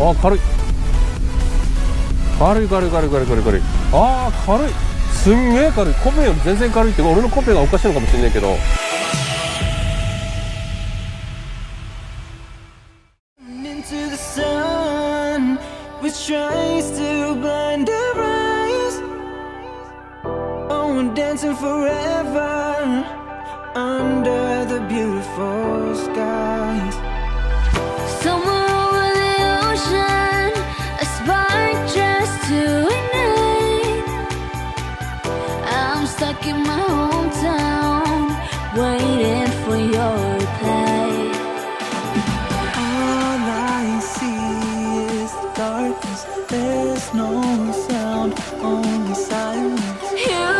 あ、軽い。軽い。あー、軽い。すんげえ軽い。コペより全然軽いっていうか、俺のコペがおかしいのかもしれないけど。In my hometown, waiting for your reply. All I see is darkness. There's no sound, only silence. You